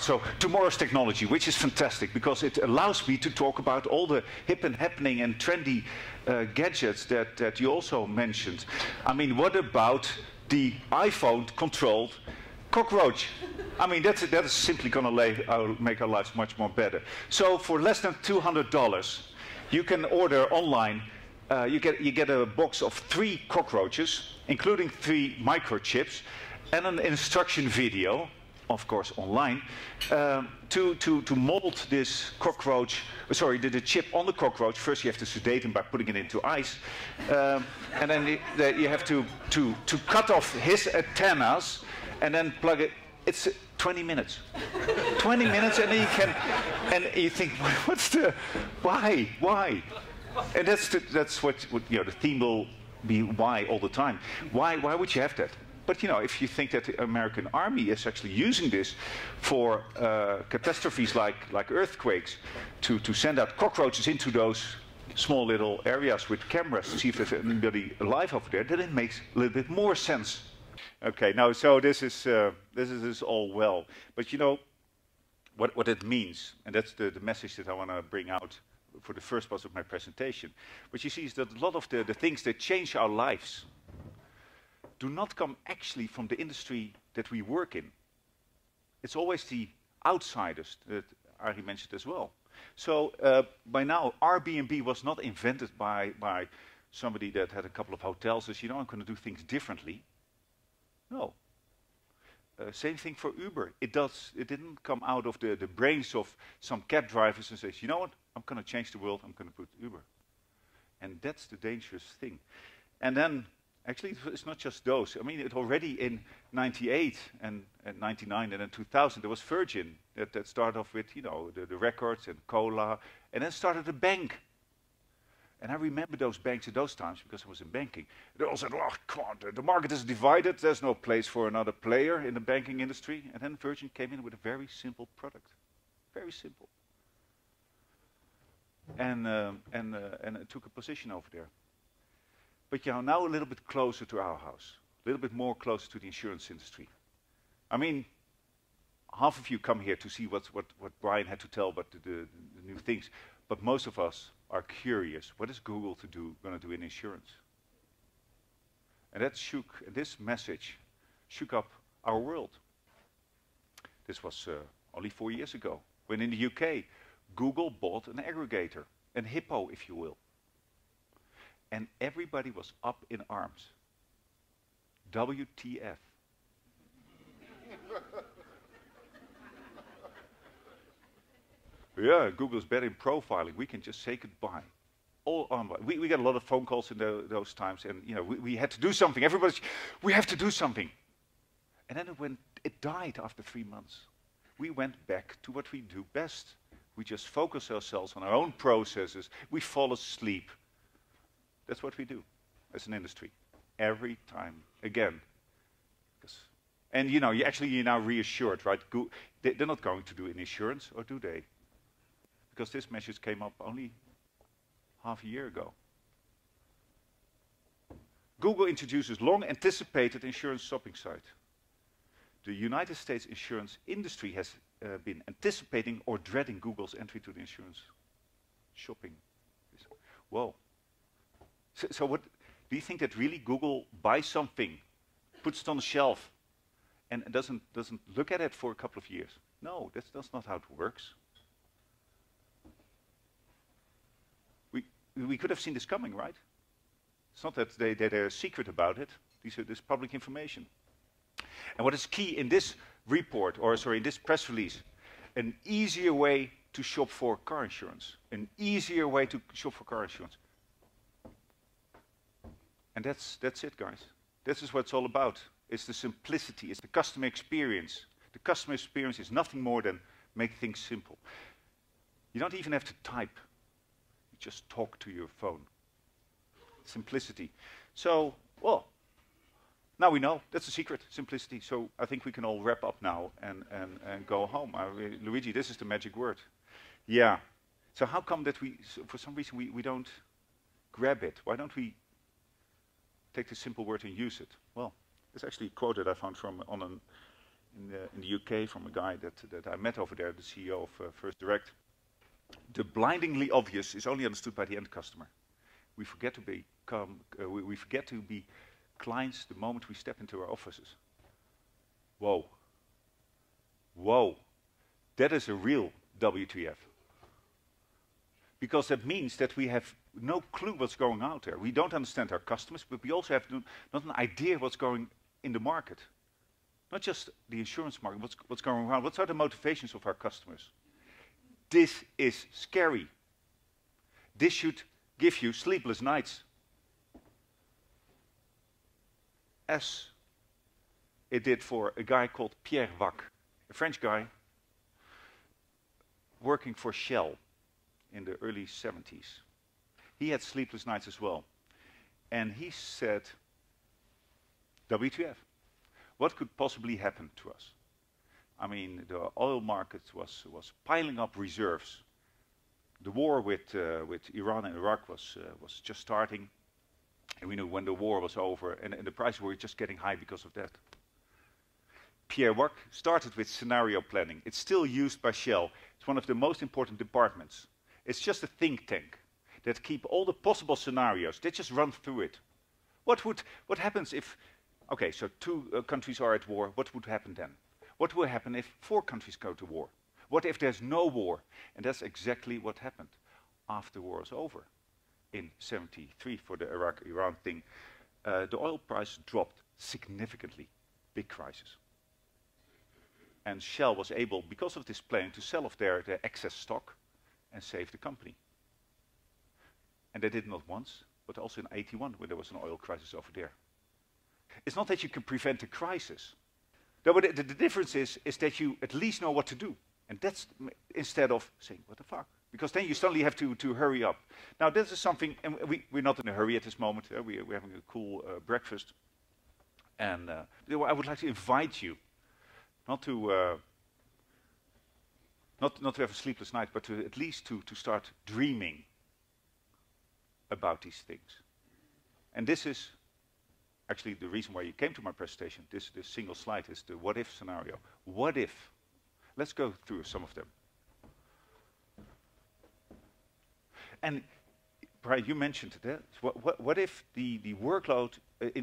So tomorrow's technology, which is fantastic because it allows me to talk about all the hip and happening and trendy gadgets that you also mentioned. I mean, what about the iPhone-controlled cockroach? I mean, that is simply going to make our lives much more better. So for less than $200, you can order online. You get a box of 3 cockroaches, including 3 microchips, and an instruction video, of course online, to mold this cockroach. Sorry, the chip on the cockroach. First, you have to sedate him by putting it into ice, and then you have to cut off his antennas, and then plug it. It's 20 minutes. 20 minutes, and then you can. And you think, what's the? Why? And that's what you know. The theme will be why all the time. Why would you have that? But you know, if you think that the American army is actually using this for catastrophes like earthquakes, to send out cockroaches into those small little areas with cameras to see if there's anybody alive over there, then it makes a little bit more sense. Okay, now so this is all well, but you know what it means, and that's the message that I want to bring out for the first part of my presentation. What you see is that a lot of the things that change our lives do not come actually from the industry that we work in. It's always the outsiders that Ari mentioned as well. So by now, Airbnb was not invented by somebody that had a couple of hotels and says, you know, I'm going to do things differently. No. Same thing for Uber. It didn't come out of the brains of some cab drivers and says, you know what, I'm going to change the world, I'm going to put Uber. And that's the dangerous thing. And then, actually, it's not just those. I mean, it already in 98 and 99 and then 2000, there was Virgin that started off with, you know, the records and cola, and then started a bank. And I remember those banks at those times because I was in banking. They all said, oh, come on, the market is divided. There's no place for another player in the banking industry. And then Virgin came in with a very simple product. Very simple. And it took a position over there. But you know, now a little bit closer to our house. A little bit more closer to the insurance industry. I mean, half of you come here to see what Brian had to tell about the new things. But most of us are curious. What is Google going to do in insurance? And this message shook up our world. This was only 4 years ago, when in the UK, Google bought an aggregator, an hippo, if you will. And everybody was up in arms. WTF. Yeah, Google's better in profiling. We can just say goodbye. We got a lot of phone calls in those times, and you know, we had to do something. We have to do something. And then when it died after 3 months, we went back to what we do best. We just focus ourselves on our own processes. We fall asleep. That's what we do as an industry, every time again. And you know, you're now reassured, right? They're not going to do it in insurance, or do they? Because this message came up only half a year ago. Google introduces long-anticipated insurance shopping site. The United States insurance industry has been anticipating or dreading Google's entry to the insurance shopping. Whoa. So what, do you think that really Google buys something, puts it on the shelf, and doesn't look at it for a couple of years? No, that's not how it works. We could have seen this coming, right? It's not that they're secret about it. This is public information. And what is key in this report, or sorry, in this press release, an easier way to shop for car insurance. An easier way to shop for car insurance. And that's it, guys. This is what it's all about. It's the simplicity, it's the customer experience. The customer experience is nothing more than make things simple. You don't even have to type. You just talk to your phone. Simplicity. So, well, now we know. That's the secret, simplicity. So I think we can all wrap up now and go home. Luigi, this is the magic word. Yeah. So how come that for some reason, we don't grab it? Why don't we take this simple word and use it? Well, there's actually a quote that I found on an in the UK from a guy that I met over there, the CEO of First Direct. The blindingly obvious is only understood by the end customer. We forget to we forget to be clients the moment we step into our offices. Whoa. Whoa. That is a real WTF. Because that means that we have no clue what's going out there. We don't understand our customers, but we also have not an idea what's going in the market. Not just the insurance market, what's going around. What are the motivations of our customers? This is scary. This should give you sleepless nights. As it did for a guy called Pierre Wack, a French guy working for Shell in the early 70s. He had sleepless nights as well. And he said, WTF, what could possibly happen to us? I mean, the oil market was piling up reserves. The war with Iran and Iraq was just starting. And we knew when the war was over, and the prices were just getting high because of that. Pierre Wack started with scenario planning. It's still used by Shell. It's one of the most important departments. It's just a think tank that keep all the possible scenarios. They just run through it. What happens if, okay, so two countries are at war. What would happen then? What will happen if 4 countries go to war? What if there's no war? And that's exactly what happened after the war was over. In 73, for the Iraq-Iran thing, the oil price dropped significantly. Big crisis. And Shell was able, because of this plan, to sell off their excess stock and save the company. And they did not once, but also in 81, when there was an oil crisis over there. It's not that you can prevent a crisis. No, but the difference is that you at least know what to do. And that's instead of saying, what the fuck? Because then you suddenly have to hurry up. Now, this is something, and we're not in a hurry at this moment. We're having a cool breakfast. And I would like to invite you not to have a sleepless night, but to at least to start dreaming about these things. And this is actually the reason why you came to my presentation. This single slide is the what-if scenario. What if? Let's go through some of them. And Brian, you mentioned that. What if the workload?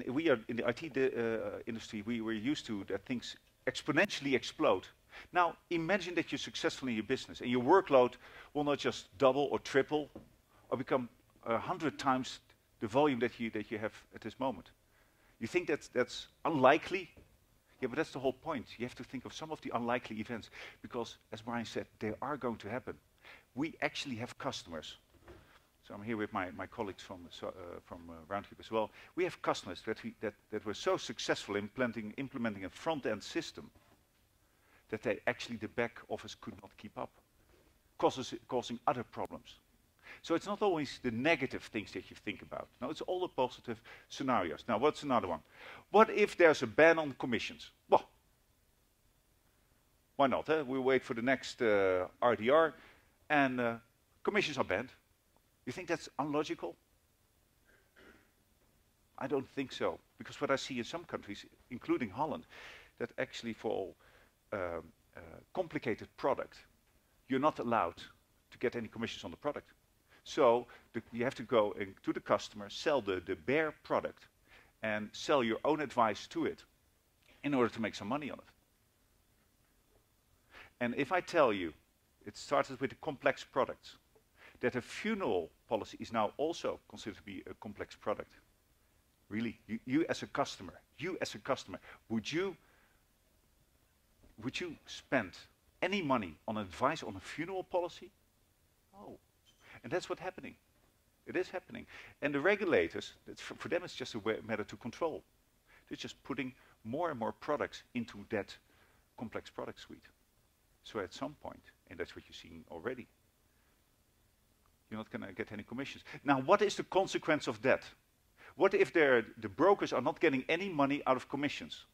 We are in the IT industry. We're used to that things exponentially explode. Now, imagine that you're successful in your business, and your workload will not just double or triple, or become 100 times the volume that you have at this moment. You think that's unlikely? Yeah, but that's the whole point. You have to think of some of the unlikely events, because, as Brian said, they are going to happen. We actually have customers. So I'm here with my colleagues from Roundcube as well. We have customers that were so successful in implementing a front-end system that the back office could not keep up, causing other problems. So it's not always the negative things that you think about. No, it's all the positive scenarios. Now, what's another one? What if there's a ban on commissions? Well, why not? We'll wait for the next RDR, and commissions are banned. You think that's unlogical? I don't think so, because what I see in some countries, including Holland, that actually for all complicated product, you're not allowed to get any commissions on the product. So you have to go to the customer, sell the bare product, and sell your own advice to it in order to make some money on it. And if I tell you, it started with the complex products, that a funeral policy is now also considered to be a complex product. Really, you as a customer, would you spend any money on advice on a funeral policy? No. And that's what's happening. It is happening. And the regulators, for them it's just a matter to control. They're just putting more and more products into that complex product suite. So at some point, and that's what you're seeing already, you're not going to get any commissions. Now, what is the consequence of that? What if the brokers are not getting any money out of commissions?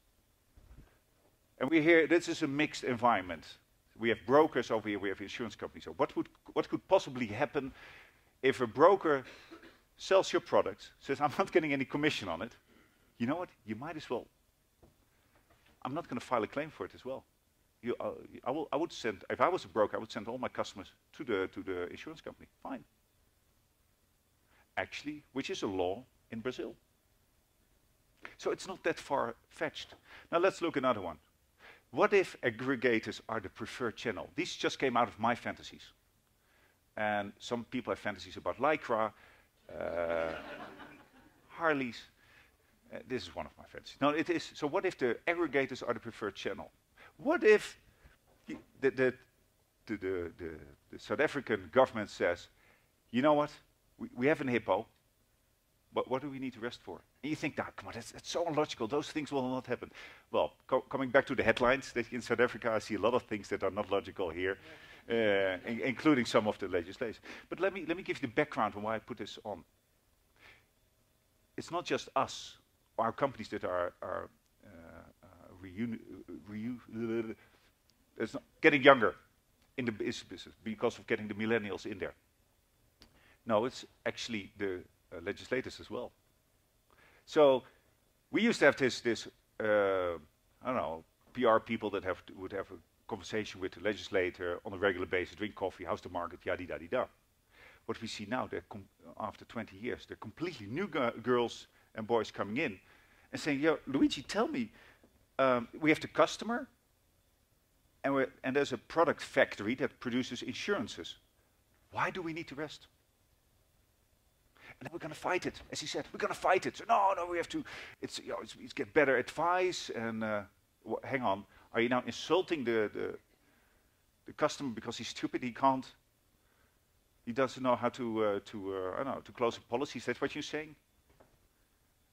And we hear this is a mixed environment. We have brokers over here, we have insurance companies. So what could possibly happen if a broker sells your product, says, I'm not getting any commission on it? You know what? You might as well I'm not going to file a claim for it as well. I would send, if I was a broker, I would send all my customers to the insurance company. Fine. Actually, which is a law in Brazil. So it's not that far-fetched. Now let's look at another one. What if aggregators are the preferred channel? These just came out of my fantasies. And some people have fantasies about Lycra, Harleys. This is one of my fantasies. No, it is. So what if the aggregators are the preferred channel? What if the South African government says, you know what, we have an hippo, but what do we need to rest for? And you think, nah, come on, that's so illogical. Those things will not happen. Well, coming back to the headlines, that in South Africa, I see a lot of things that are not logical here, including some of the legislation. But let me give you the background on why I put this on. It's not just us, our companies that are it's not getting younger in the business because of getting the millennials in there. No, it's actually the legislators as well. So we used to have this I don't know, PR people that would have a conversation with the legislator on a regular basis, drink coffee, how's the market, yada-da-da-da. What we see now, after 20 years, they're completely new girls and boys coming in and saying, yo, Luigi, tell me, we have the customer, and there's a product factory that produces insurances. Why do we need to rest? And then we're going to fight it, as he said. We're going to fight it. So no, we have to. It's get better advice. And hang on, are you now insulting the customer because he's stupid? He can't. He doesn't know how to I don't know, to close a policy. Is that what you're saying?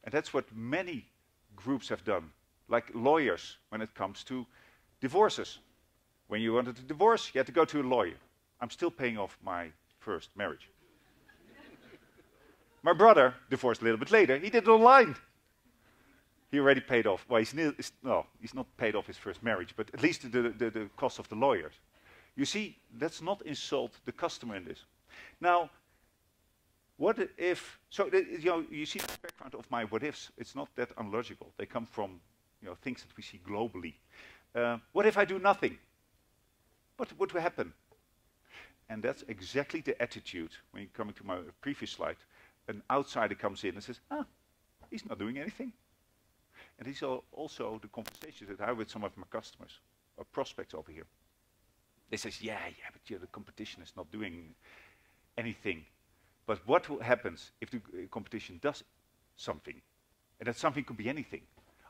And that's what many groups have done, like lawyers when it comes to divorces. When you wanted to divorce, you had to go to a lawyer. I'm still paying off my first marriage. My brother divorced a little bit later. He did it online. He already paid off. Well, he's not paid off his first marriage, but at least the cost of the lawyers. You see, let's not insult the customer in this. Now, what if? So you see the background of my what ifs. It's not that unlogical. They come from things that we see globally. What if I do nothing? What would happen? And that's exactly the attitude when you're coming to my previous slide. An outsider comes in and says, he's not doing anything. And these are also the conversations that I have with some of my customers or prospects over here. They say, yeah, but the competition is not doing anything. But what happens if the competition does something? And that something could be anything.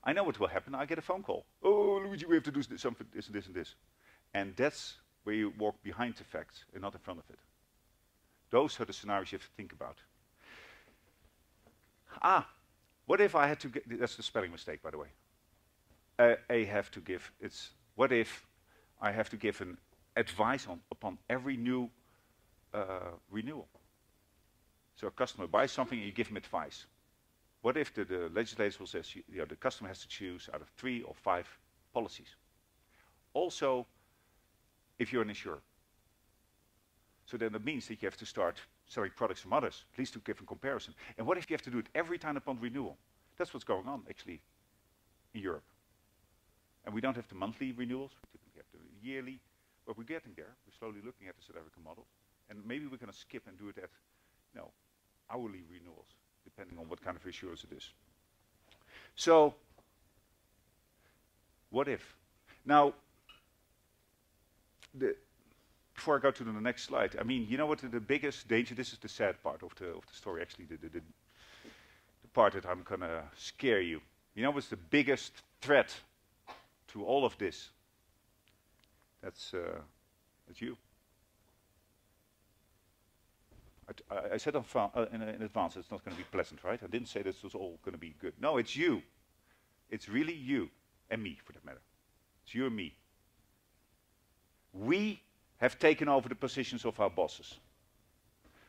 I know what will happen. I get a phone call. Oh, Luigi, we have to do something, this and this and this. And that's where you walk behind the facts and not in front of it. Those are the scenarios you have to think about. What if I had to get, that's the spelling mistake, by the way. What if I have to give an advice upon every new renewal? So a customer buys something and you give him advice. What if the legislator will say, the customer has to choose out of 3 or 5 policies? Also, if you're an insurer. So then that means that you have to start selling products from others, at least to give a comparison. And what if you have to do it every time upon renewal? That's what's going on, actually, in Europe. And we don't have the monthly renewals, we typically have the yearly, but we're getting there. We're slowly looking at the South African model. And maybe we're going to skip and do it at hourly renewals, depending on what kind of insurance it is. So, what if? Now, before I go to the next slide, I mean, you know what the biggest danger, this is the sad part of the story, actually, the part that I'm going to scare you. You know what's the biggest threat to all of this? That's you. I said in advance it's not going to be pleasant, right? I didn't say this was all going to be good. No, it's you. It's really you and me, for that matter. It's you and me. We have taken over the positions of our bosses.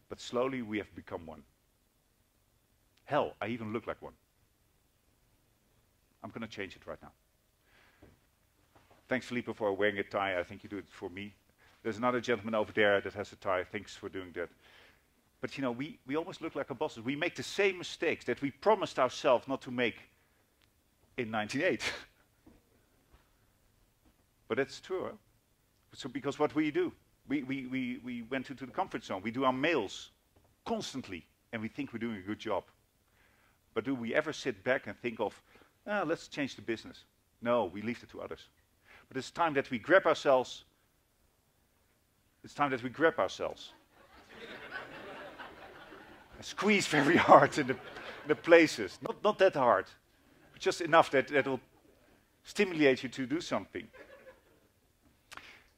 But slowly we have become one. Hell, I even look like one. I'm going to change it right now. Thanks, Felipe, for wearing a tie. I think you do it for me. There's another gentleman over there that has a tie. Thanks for doing that. But we almost look like our bosses. We make the same mistakes that we promised ourselves not to make in 1998. But it's true, huh? So because what we do, we went into the comfort zone. We do our mails constantly, and we think we're doing a good job. But do we ever sit back and think of, let's change the business? No, we leave it to others. But it's time that we grab ourselves. It's time that we grab ourselves. And squeeze very hard in the places. Not that hard, but just enough that will stimulate you to do something.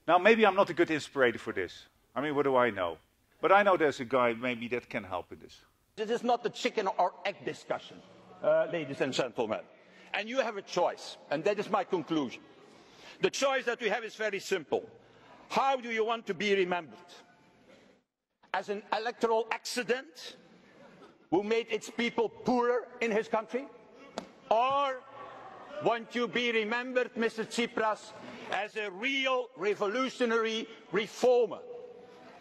Now, maybe I'm not a good inspirator for this. I mean, what do I know? But I know there's a guy maybe that can help in this. This is not the chicken or egg discussion, ladies and gentlemen. And you have a choice, and that is my conclusion. The choice that we have is very simple. How do you want to be remembered? As an electoral accident who made its people poorer in his country? Or want you to be remembered, Mr. Tsipras, as a real revolutionary reformer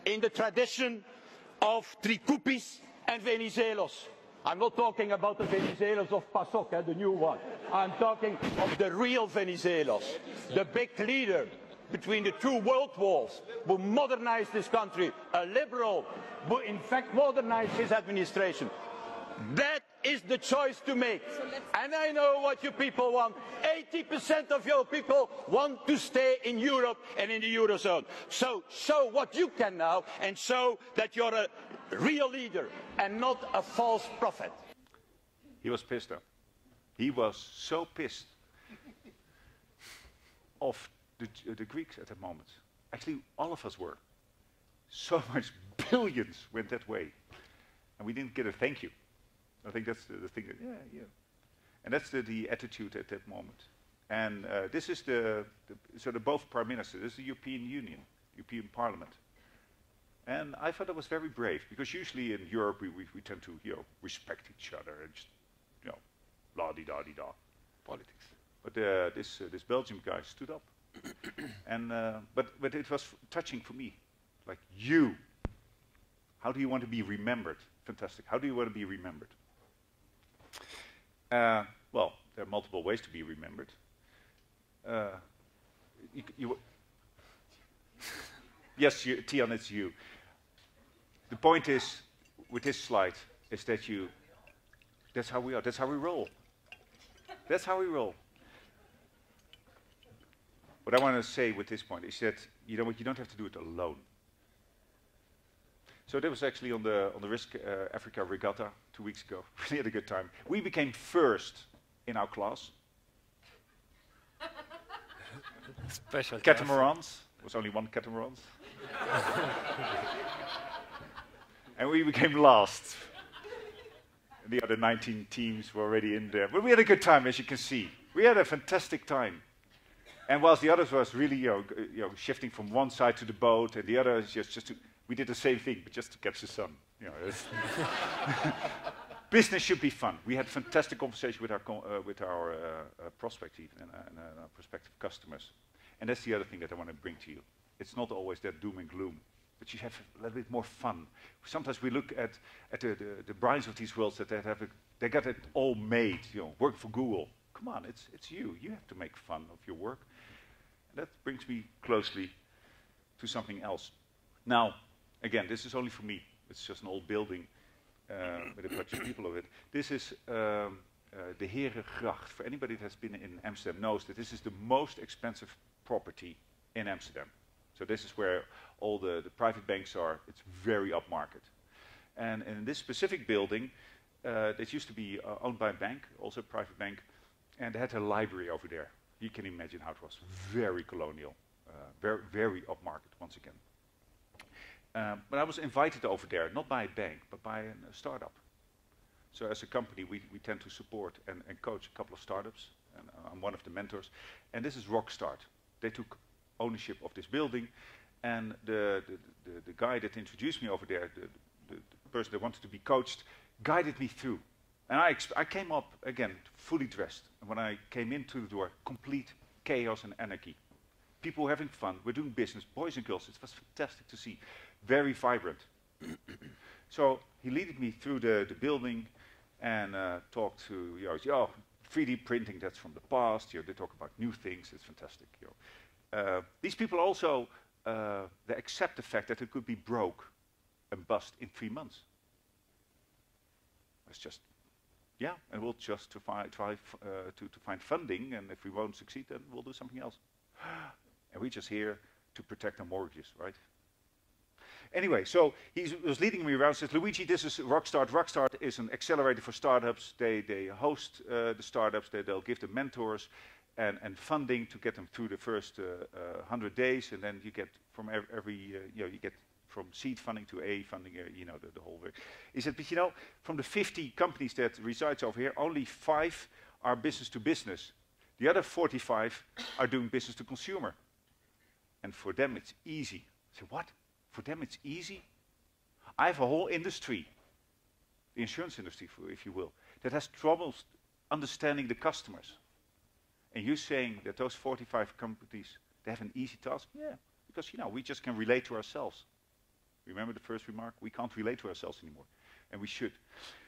in the tradition of Trikoupis and Venizelos? I'm not talking about the Venizelos of PASOK, the new one. I'm talking of the real Venizelos, the big leader between the two world wars, who modernized this country, a liberal, who in fact modernized his administration. That is the choice to make. And I know what you people want. 80% of your people want to stay in Europe and in the Eurozone. So show what you can now and show that you're a real leader and not a false prophet. He was pissed though. He was so pissed off the Greeks at that moment. Actually, all of us were. So much billions went that way. And we didn't get a thank you. I think that's the thing. Yeah. And that's the attitude at that moment. And this is so both prime ministers. This is the European Union, European Parliament. And I thought that was very brave, because usually in Europe we tend to respect each other and just la-di-da-di-da politics. But this Belgian guy stood up. And but it was touching for me. Like, you, how do you want to be remembered? Fantastic. How do you want to be remembered? Well, there are multiple ways to be remembered. Yes, Tian, it's you. The point is, with this slide, is that that's how we are. That's how we roll. That's how we roll. What I want to say with this point is that you don't have to do it alone. So that was actually on the RISKAFRICA regatta 2 weeks ago. We had a good time. We became first in our class. Special catamarans. There was only one catamaran. And we became last. And the other 19 teams were already in there. But we had a good time, as you can see. We had a fantastic time. And whilst the others was really shifting from one side to the boat, and the other is we did the same thing, but just to catch the sun. Business should be fun. We had fantastic conversation with our prospects even, and our prospective customers. And that's the other thing that I want to bring to you. It's not always that doom and gloom, but you have a little bit more fun. Sometimes we look at the Brians of these worlds that they got it all made. Work for Google. Come on, it's you. You have to make fun of your work. And that brings me closely to something else. Now, again, this is only for me. It's just an old building with a bunch of people of it. This is the Herengracht. For anybody that has been in Amsterdam knows that this is the most expensive property in Amsterdam. So this is where all the private banks are. It's very upmarket. And in this specific building, it used to be owned by a bank, also a private bank, and they had a library over there. You can imagine how it was. Very colonial, very, very upmarket once again. But I was invited over there, not by a bank, but by a startup. So as a company, we tend to support and coach a couple of startups, and I'm one of the mentors. And this is Rockstart. They took ownership of this building, and the guy that introduced me over there, the person that wanted to be coached, guided me through. And I came up, again, fully dressed. And when I came into the door, complete chaos and anarchy. People were having fun, we're doing business, boys and girls. It was fantastic to see. Very vibrant. So he led me through the building and talked to, 3D printing, that's from the past. They talk about new things, it's fantastic. These people also they accept the fact that it could be broke and bust in 3 months. It's just, yeah, and we'll just try to find funding, and if we won't succeed, then we'll do something else. And we're just here to protect our mortgages, right? Anyway, so he was leading me around, says, Luigi, this is Rockstart. Rockstart is an accelerator for startups. They host the startups, they'll give them mentors and funding to get them through the first 100 days, and then you get from you get from seed funding to A funding, the whole way. He said, but from the 50 companies that resides over here, only 5 are business to business. The other 45 are doing business to consumer. And for them it's easy. I said, what? For them it's easy? I have a whole industry, the insurance industry, if you will, that has troubles understanding the customers. And you're saying that those 45 companies, they have an easy task? Yeah, because we just can relate to ourselves. Remember the first remark? We can't relate to ourselves anymore, and we should.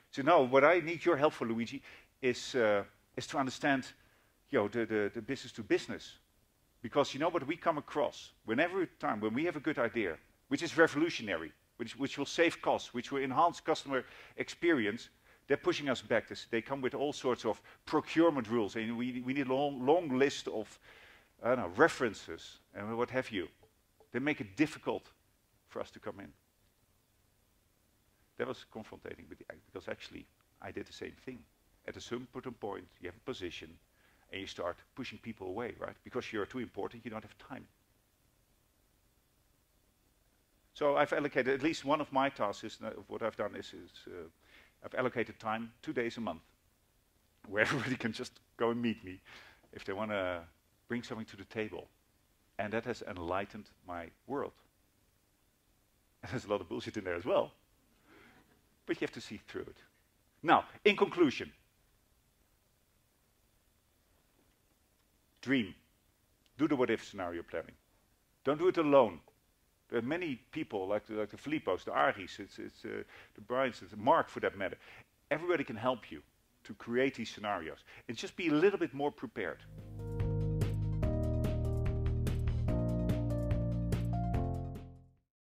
So now, what I need your help for, Luigi, is to understand, the business to business, because what we come across whenever time when we have a good idea, which is revolutionary, which will save costs, which will enhance customer experience, they're pushing us back. They come with all sorts of procurement rules, and we need a long list of references and what have you. They make it difficult for us to come in. That was confronting with the act, because actually I did the same thing. At a certain point, you have a position, and you start pushing people away, right? Because you're too important, you don't have time. So I've allocated, at least one of my tasks of what I've done is I've allocated time, 2 days a month, where everybody can just go and meet me if they want to bring something to the table. And that has enlightened my world. And there's a lot of bullshit in there as well. But you have to see through it. Now, in conclusion, dream. Do the what-if scenario planning. Don't do it alone. There are many people, like the Filippos, the Aris, the Bryans, the Mark for that matter. Everybody can help you to create these scenarios. And just be a little bit more prepared.